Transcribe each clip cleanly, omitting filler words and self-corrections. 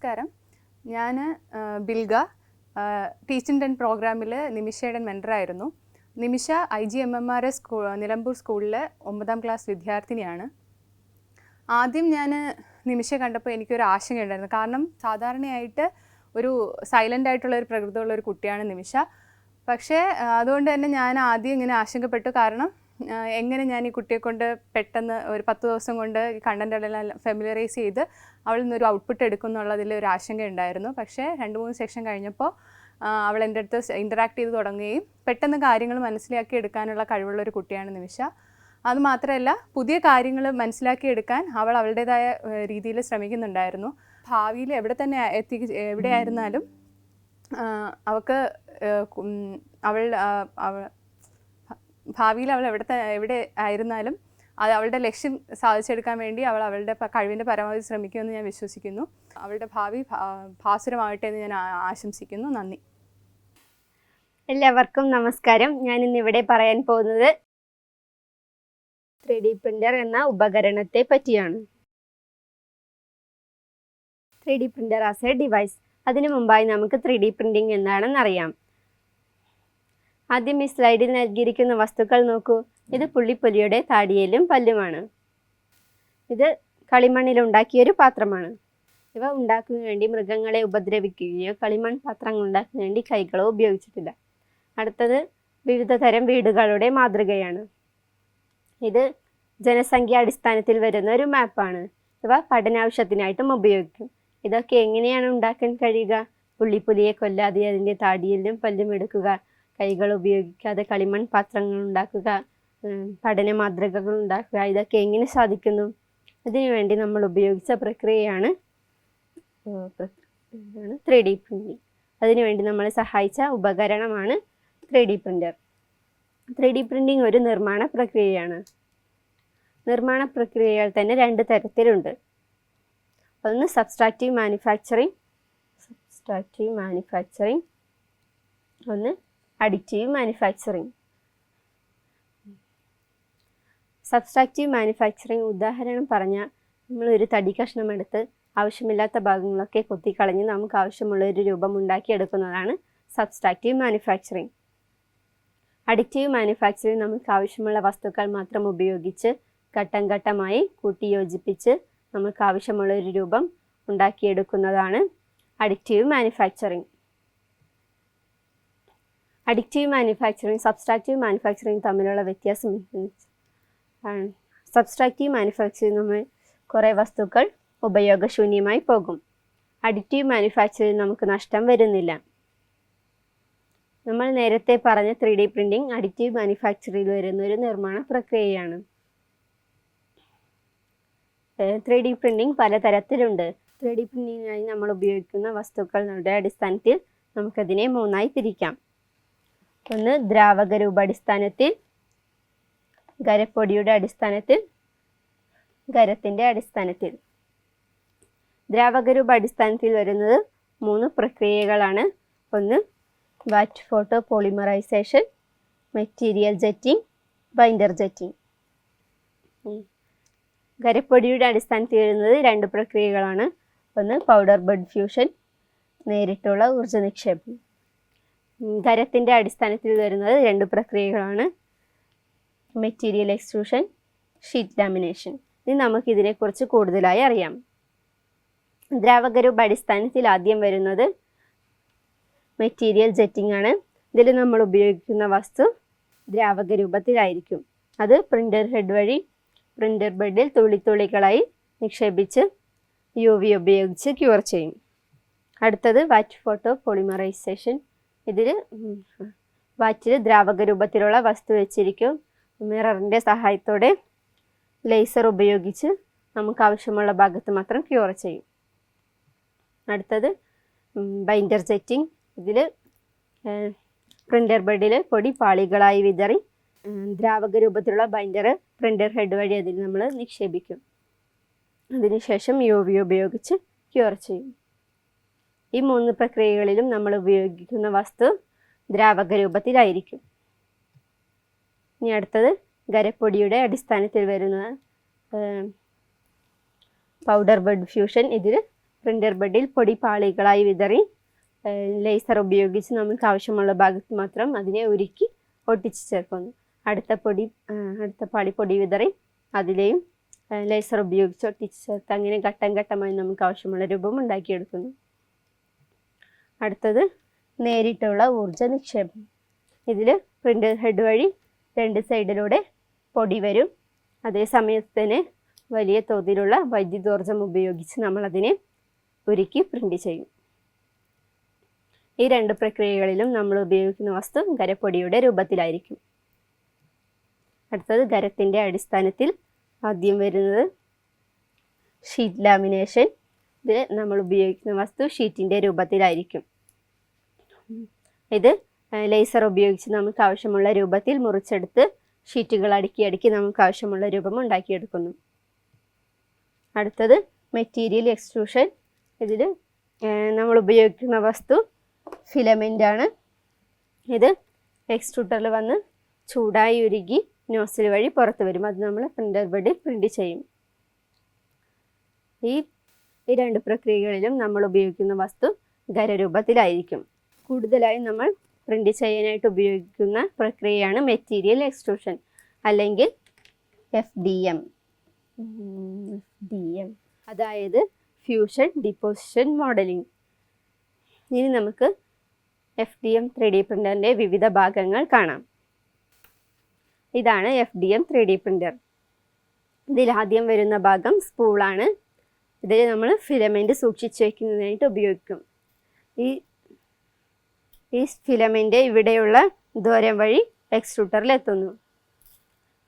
നമസ്കാരം. ഞാൻ Bilhah teaching and പ്രോഗ്രാമിൽ നിമിഷയുടെ മെൻറ്ററായിരുന്നു. നിമിഷ IGMMRS നിലമ്പൂർ സ്കൂളിലെ 9ാം ക്ലാസ് വിദ്യാർത്ഥിനിയാണ്. ആദ്യം ഞാൻ നിമിഷയെ കണ്ടപ്പോൾ എനിക്കൊരു ആശങ്കയുണ്ടായിരുന്നു. കാരണം സാധാരണയായിട്ട് ഒരു സൈലൻ്റ് ആയിട്ടുള്ളൊരു പ്രകൃതമുള്ളൊരു കുട്ടിയാണ് നിമിഷ. പക്ഷേ അതുകൊണ്ട് തന്നെ ഞാൻ ആദ്യം ഇങ്ങനെ ആശങ്കപ്പെട്ടു. കാരണം എങ്ങനെ ഞാൻ ഈ കുട്ടിയെ കൊണ്ട് പെട്ടെന്ന് ഒരു 10 ദിവസം കൊണ്ട് ഈ കണ്ടൻറ്റുകളെല്ലാം ഫെമിലറൈസ് ചെയ്ത് അവളിൽ നിന്നൊരു ഔട്ട്പുട്ട് എടുക്കും എന്നുള്ളതിൽ ഒരു ആശങ്ക ഉണ്ടായിരുന്നു. പക്ഷേ 2-3 സെക്ഷൻ കഴിഞ്ഞപ്പോൾ അവൾ എൻ്റെ അടുത്ത് ഇൻറ്ററാക്ട് ചെയ്ത് തുടങ്ങുകയും പെട്ടെന്ന് കാര്യങ്ങൾ മനസ്സിലാക്കി എടുക്കാനുള്ള കഴിവുള്ളൊരു കുട്ടിയാണ് നിമിഷ. അതുമാത്രമല്ല, പുതിയ കാര്യങ്ങൾ മനസ്സിലാക്കിയെടുക്കാൻ അവൾ അവളുടേതായ രീതിയിൽ ശ്രമിക്കുന്നുണ്ടായിരുന്നു. ഭാവിയിൽ എവിടെയായിരുന്നാലും അവൾക്ക് ഭാവിയിൽ അവൾ എവിടെ ആയിരുന്നാലും അത് അവളുടെ ലക്ഷ്യം സാധിച്ചെടുക്കാൻ വേണ്ടി അവൾ അവളുടെ കഴിവിൻ്റെ പരമാവധി ശ്രമിക്കുമെന്ന് ഞാൻ വിശ്വസിക്കുന്നു. അവളുടെ ഭാവി ഭാസുരമാകട്ടെ എന്ന് ഞാൻ ആശംസിക്കുന്നു. നന്ദി. എല്ലാവർക്കും നമസ്കാരം. ഞാൻ ഇന്നിവിടെ പറയാൻ പോകുന്നത് 3D പ്രിൻ്റർ എന്ന ഉപകരണത്തെ പറ്റിയാണ്. 3D printer as A device. അതിനു മുമ്പായി നമുക്ക് 3D പ്രിൻറ്റിംഗ് എന്താണെന്നറിയാം. ആദ്യം ഈ സ്ലൈഡിൽ നൽകിയിരിക്കുന്ന വസ്തുക്കൾ നോക്കൂ. ഇത് പുള്ളിപ്പുലിയുടെ താടിയേലും പല്ലുമാണ്. ഇത് കളിമണ്ണിലുണ്ടാക്കിയൊരു പാത്രമാണ്. ഇവ ഉണ്ടാക്കുന്നതിന് വേണ്ടി മൃഗങ്ങളെ ഉപദ്രവിക്കുകയോ കളിമൺ പാത്രങ്ങൾ ഉണ്ടാക്കുന്നതിന് വേണ്ടി കൈകളോ ഉപയോഗിച്ചിട്ടില്ല. അടുത്തത് വിവിധ തരം വീടുകളുടെ മാതൃകയാണ്. ഇത് ജനസംഖ്യാടിസ്ഥാനത്തിൽ വരുന്ന ഒരു മാപ്പാണ്. ഇവ പഠനാവശ്യത്തിനായിട്ടും ഉപയോഗിക്കും. ഇതൊക്കെ എങ്ങനെയാണ് ഉണ്ടാക്കാൻ കഴിയുക? പുള്ളിപ്പുലിയെ കൊല്ലാതെ അതിൻ്റെ താടിയെല്ലും പല്ലും എടുക്കുക, കൈകൾ ഉപയോഗിക്കാതെ കളിമൺ പാത്രങ്ങൾ ഉണ്ടാക്കുക, പഠന മാതൃകകൾ ഉണ്ടാക്കുക. ഇതൊക്കെ എങ്ങനെ സാധിക്കുന്നു? അതിനുവേണ്ടി നമ്മൾ ഉപയോഗിച്ച പ്രക്രിയയാണ് 3D പ്രിൻറ്റിംഗ്. അതിനുവേണ്ടി നമ്മളെ സഹായിച്ച ഉപകരണമാണ് 3D പ്രിൻ്റർ. 3D പ്രിൻറ്റിംഗ് ഒരു നിർമ്മാണ പ്രക്രിയയാണ്. നിർമ്മാണ പ്രക്രിയകൾ തന്നെ 2 തരത്തിലുണ്ട്. ഒന്ന് സബ്സ്ട്രാക്റ്റീവ് മാനുഫാക്ചറിങ്, ഒന്ന് അഡിറ്റീവ് മാനുഫാക്ചറിങ്. സബ്സ്ട്രാക്റ്റീവ് മാനുഫാക്ചറിങ് ഉദാഹരണം പറഞ്ഞാൽ നമ്മളൊരു തടി കഷ്ണം എടുത്ത് ആവശ്യമില്ലാത്ത ഭാഗങ്ങളൊക്കെ കൊത്തിക്കളഞ്ഞ് നമുക്ക് ആവശ്യമുള്ള ഒരു രൂപം ഉണ്ടാക്കിയെടുക്കുന്നതാണ് സബ്സ്ട്രാക്റ്റീവ് മാനുഫാക്ചറിങ്. അഡിറ്റീവ് മാനുഫാക്ചറിങ് നമുക്ക് ആവശ്യമുള്ള വസ്തുക്കൾ മാത്രം ഉപയോഗിച്ച് ഘട്ടം ഘട്ടമായി കൂട്ടിയോജിപ്പിച്ച് നമുക്ക് ആവശ്യമുള്ള ഒരു രൂപം ഉണ്ടാക്കിയെടുക്കുന്നതാണ് additive manufacturing. Additive manufacturing subtractive manufacturing തമ്മിലുള്ള വ്യത്യാസം ആണ്. സബ്സ്ട്രാക്റ്റീവ് മാനുഫാക്ചറിങ് നമ്മൾ കുറേ വസ്തുക്കൾ ഉപയോഗശൂന്യമായി പോകും. അഡിറ്റീവ് മാനുഫാക്ചറിങ് നമുക്ക് നഷ്ടം വരുന്നില്ല. നമ്മൾ നേരത്തെ പറഞ്ഞ 3D പ്രിൻറ്റിംഗ് അഡിറ്റീവ് മാനുഫാക്ചറിങ്ങിൽ വരുന്ന ഒരു നിർമ്മാണ പ്രക്രിയയാണ്. 3D printing പലതരത്തിലുണ്ട്. 3D പ്രിൻറ്റിങ്ങിനായി നമ്മൾ ഉപയോഗിക്കുന്ന വസ്തുക്കളുടെ അടിസ്ഥാനത്തിൽ നമുക്കതിനെ 3ആയി തിരിക്കാം. ഒന്ന് ദ്രാവക രൂപാടിസ്ഥാനത്തിൽ, ഖരപ്പൊടിയുടെ അടിസ്ഥാനത്തിൽ, ഖരത്തിൻ്റെ അടിസ്ഥാനത്തിൽ. ദ്രാവക രൂപ അടിസ്ഥാനത്തിൽ വരുന്നത് 3 പ്രക്രിയകളാണ്. ഒന്ന് vat photopolymerisation, material jetting, binder jetting. ഖരപ്പൊടിയുടെ അടിസ്ഥാനത്തിൽ വരുന്നത് 2 പ്രക്രിയകളാണ്. ഒന്ന് പൗഡർ ബെഡ് ഫ്യൂഷൻ, നേരിട്ടുള്ള ഊർജ്ജ നിക്ഷേപം. ഖരത്തിൻ്റെ അടിസ്ഥാനത്തിൽ വരുന്നത് 2 പ്രക്രിയകളാണ്. Material extrusion, sheet lamination. ഇനി നമുക്കിതിനെക്കുറിച്ച് കൂടുതലായി അറിയാം. ദ്രാവകരൂപ അടിസ്ഥാനത്തിൽ ആദ്യം വരുന്നത് മെറ്റീരിയൽ ജെറ്റിംഗ് ആണ്. ഇതിൽ നമ്മൾ ഉപയോഗിക്കുന്ന വസ്തു ദ്രാവക രൂപത്തിലായിരിക്കും. അത് പ്രിൻ്റർ ഹെഡ് വഴി പ്രിൻ്റർ ബെഡിൽ തുള്ളിത്തുള്ളികളായി നിക്ഷേപിച്ച് UV ഉപയോഗിച്ച് ക്യൂർ ചെയ്യും. അടുത്തത് വാറ്റ് ഫോട്ടോ പോളിമറൈസേഷൻ. ഇതിൽ വാറ്റിൽ ദ്രാവക രൂപത്തിലുള്ള വസ്തു വെച്ചിരിക്കും. മിററിൻ്റെ സഹായത്തോടെ ലേസർ ഉപയോഗിച്ച് നമുക്ക് ആവശ്യമുള്ള ഭാഗത്ത് മാത്രം ക്യൂർ ചെയ്യും. അടുത്തത് ബൈൻഡർ ജെറ്റിംഗ്. ഇതിൽ പ്രിൻ്റർ ബെഡിൽ പൊടി പാളികളായി വിതറി ദ്രാവക രൂപത്തിലുള്ള ബൈൻഡർ പ്രിൻ്റർ ഹെഡ് വഴി അതിൽ നമ്മൾ നിക്ഷേപിക്കും. അതിനുശേഷം UV ഉപയോഗിച്ച് ക്യൂർ ചെയ്യും. ഈ 3 പ്രക്രിയകളിലും നമ്മൾ ഉപയോഗിക്കുന്ന വസ്തു ദ്രാവക രൂപത്തിലായിരിക്കും. ഇനി അടുത്തത് ഖരപ്പൊടിയുടെ അടിസ്ഥാനത്തിൽ വരുന്ന പൗഡർ ബെഡ് ഫ്യൂഷൻ. ഇതിൽ പ്രിൻ്റർ ബെഡിൽ പൊടി പാളികളായി വിതറി ലേസർ ഉപയോഗിച്ച് നമുക്ക് ആവശ്യമുള്ള ഭാഗത്ത് മാത്രം അതിനെ ഉരുക്കി ഒട്ടിച്ച് ചേർക്കുന്നു. അടുത്ത പാളി പൊടി വിതറി അതിലെയും ലേസർ ഉപയോഗിച്ച് ഒട്ടിച്ച് ചേർത്ത് അങ്ങനെ ഘട്ടം ഘട്ടമായി നമുക്ക് ആവശ്യമുള്ള രൂപം ഉണ്ടാക്കിയെടുക്കുന്നു. അടുത്തത് നേരിട്ടുള്ള ഊർജ നിക്ഷേപം. ഇതിൽ പ്രിൻ്റർ ഹെഡ് വഴി 2 സൈഡിലൂടെ പൊടി വരും. അതേ സമയത്ത് തന്നെ വലിയ തോതിലുള്ള വൈദ്യുതോർജ്ജം ഉപയോഗിച്ച് നമ്മളതിനെ ഉരുക്കി പ്രിൻ്റ് ചെയ്യും. ഈ 2 പ്രക്രിയകളിലും നമ്മൾ ഉപയോഗിക്കുന്ന വസ്തു ഖരപ്പൊടിയുടെ രൂപത്തിലായിരിക്കും. അടുത്തത് ഖരത്തിൻ്റെ അടിസ്ഥാനത്തിൽ ആദ്യം വരുന്നത് ഷീറ്റ് ലാമിനേഷൻ. ഇതിൽ നമ്മൾ ഉപയോഗിക്കുന്ന വസ്തു ഷീറ്റിൻ്റെ രൂപത്തിലായിരിക്കും. ഇത് ലേസർ ഉപയോഗിച്ച് നമുക്ക് ആവശ്യമുള്ള രൂപത്തിൽ മുറിച്ചെടുത്ത് ഷീറ്റുകൾ അടുക്കി നമുക്ക് ആവശ്യമുള്ള രൂപം ഉണ്ടാക്കിയെടുക്കുന്നു. അടുത്തത് മെറ്റീരിയൽ എക്സ്ട്രൂഷൻ. ഇതിൽ നമ്മൾ ഉപയോഗിക്കുന്ന വസ്തു ഫിലമെൻ്റ് ആണ്. ഇത് എക്സ്ട്രൂട്ടറിൽ വന്ന് ചൂടായി ഉരുകി നോസിൽ വഴി പുറത്ത് വരും. അത് നമ്മൾ പ്രിൻ്റർ ബെഡിൽ പ്രിൻ്റ് ചെയ്യും. ഈ 2 പ്രക്രിയകളിലും നമ്മൾ ഉപയോഗിക്കുന്ന വസ്തു ഖരരൂപത്തിലായിരിക്കും. കൂടുതലായും നമ്മൾ പ്രിൻ്റ് ചെയ്യാനായിട്ട് ഉപയോഗിക്കുന്ന പ്രക്രിയയാണ് മെറ്റീരിയൽ എക്സ്ട്രൂഷൻ അല്ലെങ്കിൽ FDM. അതായത് ഫ്യൂഷൻ ഡിപ്പോസിഷൻ മോഡലിംഗ്. ഇനി നമുക്ക് FDM 3D പ്രിൻ്ററിൻ്റെ വിവിധ ഭാഗങ്ങൾ കാണാം. ഇതാണ് FDM 3D പ്രിൻ്റർ. ഇതിൽ ആദ്യം വരുന്ന ഭാഗം സ്പൂളാണ്. ഇതിൽ നമ്മൾ ഫിലമെൻറ്റ് സൂക്ഷിച്ച് വയ്ക്കുന്നതിനായിട്ട് ഉപയോഗിക്കും. ഈ ഫിലമെൻ്റ് ഇവിടെയുള്ള ദ്വാരം വഴി എക്സ്ട്രൂട്ടറിൽ എത്തുന്നു.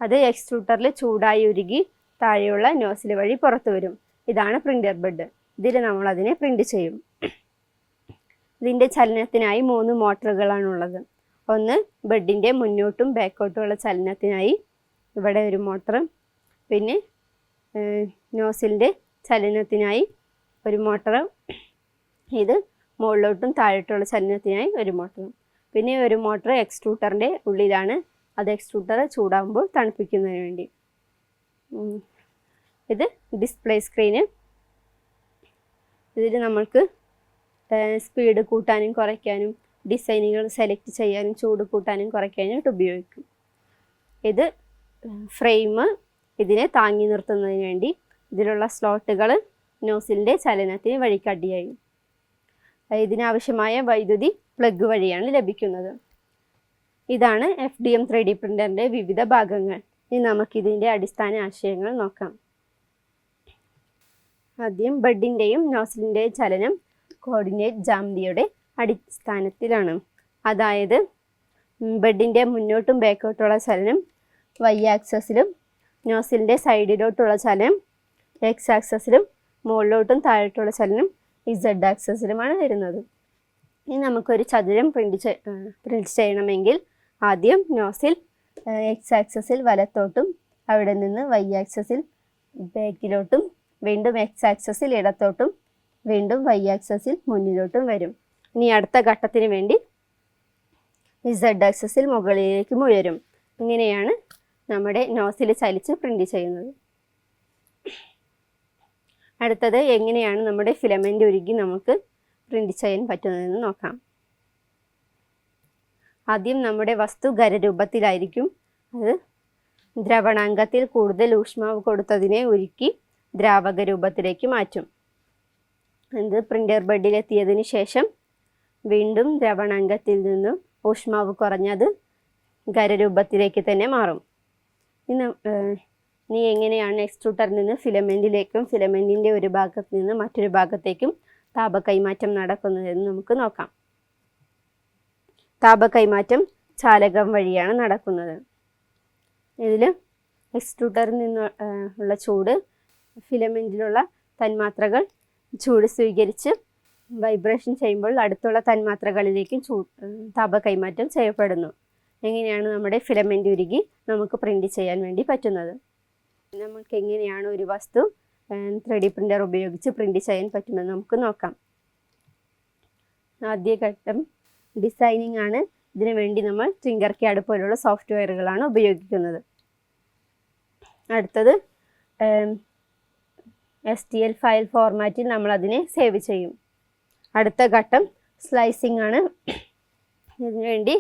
അത് എക്സ്ട്രൂട്ടറിൽ ചൂടായി ഉരുകി താഴെയുള്ള നോസിൽ വഴി പുറത്തു വരും. ഇതാണ് പ്രിൻ്റർ ബെഡ്. ഇതിൽ നമ്മൾ അതിനെ പ്രിൻ്റ് ചെയ്യും. ഇതിൻ്റെ ചലനത്തിനായി 3 മോട്ടറുകളാണുള്ളത്. ഒന്ന് ബെഡിൻ്റെ മുന്നോട്ടും ബാക്കോട്ടുമുള്ള ചലനത്തിനായി ഇവിടെ ഒരു മോട്ടർ, പിന്നെ നോസിലിൻ്റെ ചലനത്തിനായി ഒരു മോട്ടർ, ഇത് മുകളിലോട്ടും താഴോട്ടുള്ള ചലനത്തിനായി ഒരു മോട്ടർ, പിന്നെ ഒരു മോട്ടർ എക്സ്ട്രൂട്ടറിൻ്റെ ഉള്ളിലാണ്. അത് എക്സ്ട്രൂട്ടർ ചൂടാകുമ്പോൾ തണുപ്പിക്കുന്നതിന് വേണ്ടി. ഇത് ഡിസ്പ്ലേ സ്ക്രീന്. ഇതിൽ നമ്മൾക്ക് സ്പീഡ് കൂട്ടാനും കുറയ്ക്കാനും ഡിസൈനുകൾ സെലക്ട് ചെയ്യാനും ചൂട് കൂട്ടാനും കുറയ്ക്കാനായിട്ട് ഉപയോഗിക്കും. ഇത് ഫ്രെയിം. ഇതിനെ താങ്ങി നിർത്തുന്നതിന് വേണ്ടി ഇതിലുള്ള സ്ലോട്ടുകൾ നോസിലിൻ്റെ ചലനത്തിന് വഴികാട്ടിയായി. ഇതിനാവശ്യമായ വൈദ്യുതി പ്ലഗ് വഴിയാണ് ലഭിക്കുന്നത്. ഇതാണ് FDM 3D പ്രിൻ്ററിൻ്റെ വിവിധ ഭാഗങ്ങൾ. ഇനി നമുക്കിതിൻ്റെ അടിസ്ഥാന ആശയങ്ങൾ നോക്കാം. ആദ്യം ബെഡിൻ്റെയും നോസിലിൻ്റെയും ചലനം കോർഡിനേറ്റ് ജ്യാമിതിയുടെ അടിസ്ഥാനത്തിലാണ്. അതായത് ബെഡിൻ്റെ മുന്നോട്ടും ബാക്കോട്ടുള്ള ചലനം Y ആക്സസിലും നോസിലിൻ്റെ സൈഡിലോട്ടുള്ള ചലനം X ആക്സസിലും മുകളിലോട്ടും താഴോട്ടുള്ള ചലനം Z ആക്സസിലുമാണ് വരുന്നത്. ഇനി നമുക്കൊരു ചതുരം പ്രിൻ്റ് ചെയ്യണമെങ്കിൽ ആദ്യം നോസിൽ X ആക്സസിൽ വലത്തോട്ടും അവിടെ നിന്ന് Y ആക്സസിൽ ബാക്കിലോട്ടും വീണ്ടും X ആക്സസിൽ ഇടത്തോട്ടും വീണ്ടും Y ആക്സസിൽ മുന്നിലോട്ടും വരും. ഇനി അടുത്ത ഘട്ടത്തിന് വേണ്ടി Z ആക്സസിൽ മുകളിലേക്കും ഉയരും. ഇങ്ങനെയാണ് നമ്മുടെ നോസിൽ ചലിച്ച് പ്രിൻ്റ് ചെയ്യുന്നത്. അടുത്തത് എങ്ങനെയാണ് നമ്മുടെ ഫിലമെൻ്റ് ഉരുകി നമുക്ക് പ്രിൻ്റ് ചെയ്യാൻ പറ്റുന്നതെന്ന് നോക്കാം. ആദ്യം നമ്മുടെ വസ്തു ഖരരൂപത്തിലായിരിക്കും. അത് ദ്രവണാങ്കത്തിൽ കൂടുതൽ ഊഷ്മാവ് കൊടുത്തതിനെ ഉരുക്കി ദ്രാവക രൂപത്തിലേക്ക് മാറ്റും. ഇത് പ്രിൻ്റർ ബെഡിലെത്തിയതിന് ശേഷം വീണ്ടും ദ്രവണാങ്കത്തിൽ നിന്നും ഊഷ്മാവ് കുറഞ്ഞത് ഖരരൂപത്തിലേക്ക് തന്നെ മാറും. ഇനി എങ്ങനെയാണ് എക്സ്ട്രൂട്ടറിൽ നിന്ന് ഫിലമെൻറ്റിലേക്കും ഫിലമെൻറ്റിൻ്റെ ഒരു ഭാഗത്ത് നിന്ന് മറ്റൊരു ഭാഗത്തേക്കും താപ കൈമാറ്റം നടക്കുന്നതെന്ന് നമുക്ക് നോക്കാം. താപ കൈമാറ്റം ചാലകം വഴിയാണ് നടക്കുന്നത്. ഇതിൽ എക്സ്ട്രൂട്ടറിൽ നിന്ന് ഉള്ള ചൂട് ഫിലമെൻറ്റിലുള്ള തന്മാത്രകൾ ചൂട് സ്വീകരിച്ച് വൈബ്രേഷൻ ചെയ്യുമ്പോൾ അടുത്തുള്ള തന്മാത്രകളിലേക്കും താപ കൈമാറ്റം ചെയ്യപ്പെടുന്നു. എങ്ങനെയാണ് നമ്മുടെ ഫിലമെൻ്റ് ഉരുകി നമുക്ക് പ്രിൻ്റ് ചെയ്യാൻ വേണ്ടി പറ്റുന്നത്. നമുക്ക് എങ്ങനെയാണ് ഒരു വസ്തു 3D പ്രിൻ്റർ ഉപയോഗിച്ച് പ്രിൻ്റ് ചെയ്യാൻ പറ്റുമെന്ന് നമുക്ക് നോക്കാം. ആദ്യ ഘട്ടം ഡിസൈനിങ് ആണ്. ഇതിനു വേണ്ടി നമ്മൾ ടിങ്കർക്യാഡ് പോലുള്ള സോഫ്റ്റ്വെയറുകളാണ് ഉപയോഗിക്കുന്നത്. അടുത്തത് STL ഫയൽ ഫോർമാറ്റിൽ നമ്മൾ അതിനെ സേവ് ചെയ്യും. അടുത്ത ഘട്ടം സ്ലൈസിംഗ് ആണ്. ഇതിനുവേണ്ടി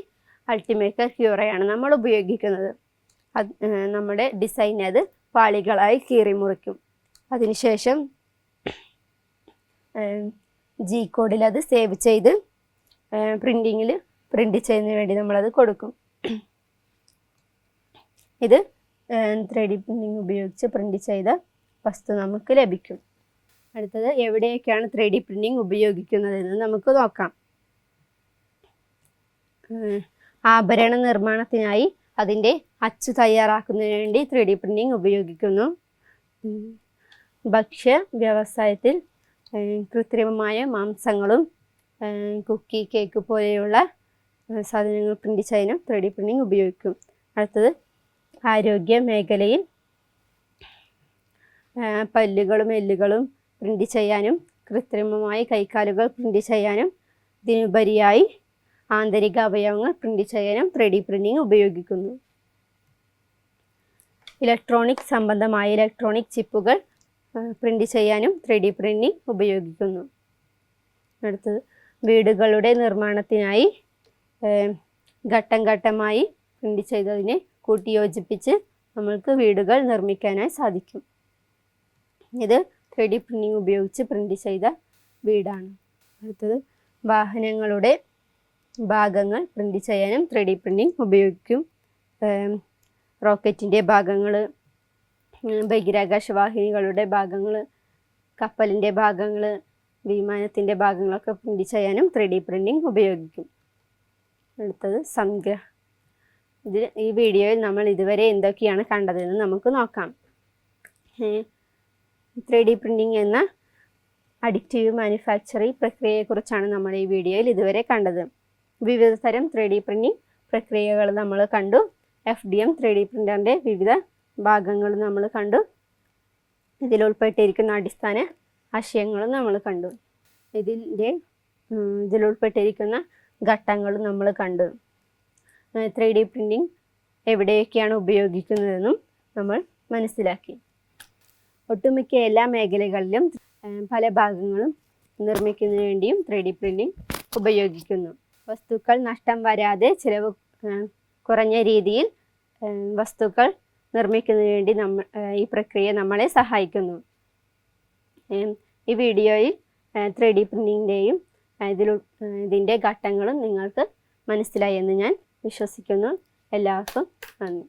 അൾട്ടിമേക്കർ ക്യൂറയാണ് നമ്മൾ ഉപയോഗിക്കുന്നത്. നമ്മുടെ ഡിസൈൻ അത് പാളികളായി കീറി മുറിക്കും. അതിനുശേഷം G കോഡിൽ അത് സേവ് ചെയ്ത് പ്രിൻറ്റിങ്ങിൽ പ്രിൻ്റ് ചെയ്യുന്നതിന് വേണ്ടി നമ്മളത് കൊടുക്കും. ഇത് 3D പ്രിൻറ്റിങ് ഉപയോഗിച്ച് പ്രിൻ്റ് ചെയ്ത വസ്തു നമുക്ക് ലഭിക്കും. അടുത്തത് എവിടെയൊക്കെയാണ് 3D പ്രിൻറ്റിങ് ഉപയോഗിക്കുന്നതെന്ന് നമുക്ക് നോക്കാം. ആഭരണ നിർമ്മാണത്തിനായി അതിൻ്റെ അച്ചു തയ്യാറാക്കുന്നതിന് വേണ്ടി 3D പ്രിൻറ്റിങ് ഉപയോഗിക്കുന്നു. ഭക്ഷ്യ വ്യവസായത്തിൽ കൃത്രിമമായ മാംസങ്ങളും കുക്കി, കേക്ക് പോലെയുള്ള സാധനങ്ങൾ പ്രിൻ്റ് ചെയ്യാനും 3D പ്രിൻറ്റിങ് ഉപയോഗിക്കും. അടുത്തത് ആരോഗ്യ മേഖലയിൽ പല്ലുകളും എല്ലുകളും പ്രിൻ്റ് ചെയ്യാനും കൃത്രിമമായി കൈക്കാലുകൾ പ്രിൻ്റ് ചെയ്യാനും ഇതിനുപരിയായി ആന്തരിക അവയവങ്ങൾ പ്രിൻ്റ് ചെയ്യാനും 3D പ്രിൻറ്റിങ് ഉപയോഗിക്കുന്നു. ഇലക്ട്രോണിക് സംബന്ധമായ ഇലക്ട്രോണിക് ചിപ്പുകൾ പ്രിൻ്റ് ചെയ്യാനും 3D പ്രിൻറ്റിങ് ഉപയോഗിക്കുന്നു. അടുത്തത് വീടുകളുടെ നിർമ്മാണത്തിനായി ഘട്ടം ഘട്ടമായി പ്രിൻ്റ് ചെയ്തതിനെ കൂട്ടിയോജിപ്പിച്ച് നമ്മൾക്ക് വീടുകൾ നിർമ്മിക്കാനായി സാധിക്കും. ഇത് 3D പ്രിൻറ്റിങ് ഉപയോഗിച്ച് പ്രിൻ്റ് ചെയ്ത വീടാണ്. അടുത്തത് വാഹനങ്ങളുടെ ഭാഗങ്ങൾ പ്രിൻ്റ് ചെയ്യാനും 3D പ്രിൻറ്റിങ് ഉപയോഗിക്കും. റോക്കറ്റിൻ്റെ ഭാഗങ്ങൾ, ബഹിരാകാശ വാഹിനികളുടെ ഭാഗങ്ങൾ, കപ്പലിൻ്റെ ഭാഗങ്ങൾ, വിമാനത്തിൻ്റെ ഭാഗങ്ങളൊക്കെ പ്രിൻ്റ് ചെയ്യാനും 3D പ്രിൻറ്റിങ് ഉപയോഗിക്കും. അടുത്തത് ഈ വീഡിയോയിൽ നമ്മൾ ഇതുവരെ എന്തൊക്കെയാണ് കണ്ടതെന്ന് നമുക്ക് നോക്കാം. 3D പ്രിൻറ്റിങ് എന്ന അഡിറ്റീവ് മാനുഫാക്ചറിംഗ് പ്രക്രിയയെക്കുറിച്ചാണ് നമ്മൾ ഈ വീഡിയോയിൽ ഇതുവരെ കണ്ടത്. വിവിധ തരം 3D പ്രിൻറ്റിങ് പ്രക്രിയകൾ നമ്മൾ കണ്ടു. FDM 3D പ്രിൻ്ററിൻ്റെ വിവിധ ഭാഗങ്ങൾ നമ്മൾ കണ്ടു. ഇതിലുൾപ്പെട്ടിരിക്കുന്ന അടിസ്ഥാന ആശയങ്ങളും നമ്മൾ കണ്ടു. ഇതിലുൾപ്പെട്ടിരിക്കുന്ന ഘട്ടങ്ങളും നമ്മൾ കണ്ടു. 3D പ്രിൻറ്റിങ് എവിടെയൊക്കെയാണ് ഉപയോഗിക്കുന്നതെന്നും നമ്മൾ മനസ്സിലാക്കി. ഒട്ടുമിക്ക എല്ലാ മേഖലകളിലും പല ഭാഗങ്ങളും നിർമ്മിക്കുന്നതിന് വേണ്ടിയും 3D പ്രിൻറ്റിങ് ഉപയോഗിക്കുന്നു. വസ്തുക്കൾ നഷ്ടം വരാതെ ചിലവ് കുറഞ്ഞ രീതിയിൽ വസ്തുക്കൾ നിർമ്മിക്കുന്നതിന് വേണ്ടി ഈ പ്രക്രിയ നമ്മളെ സഹായിക്കുന്നു. ഈ വീഡിയോയിൽ 3D പ്രിൻറ്റിങ്ങിൻ്റെയും ഇതിൻ്റെ ഘട്ടങ്ങളും നിങ്ങൾക്ക് മനസ്സിലായി എന്ന് ഞാൻ വിശ്വസിക്കുന്നു. എല്ലാവർക്കും നന്ദി.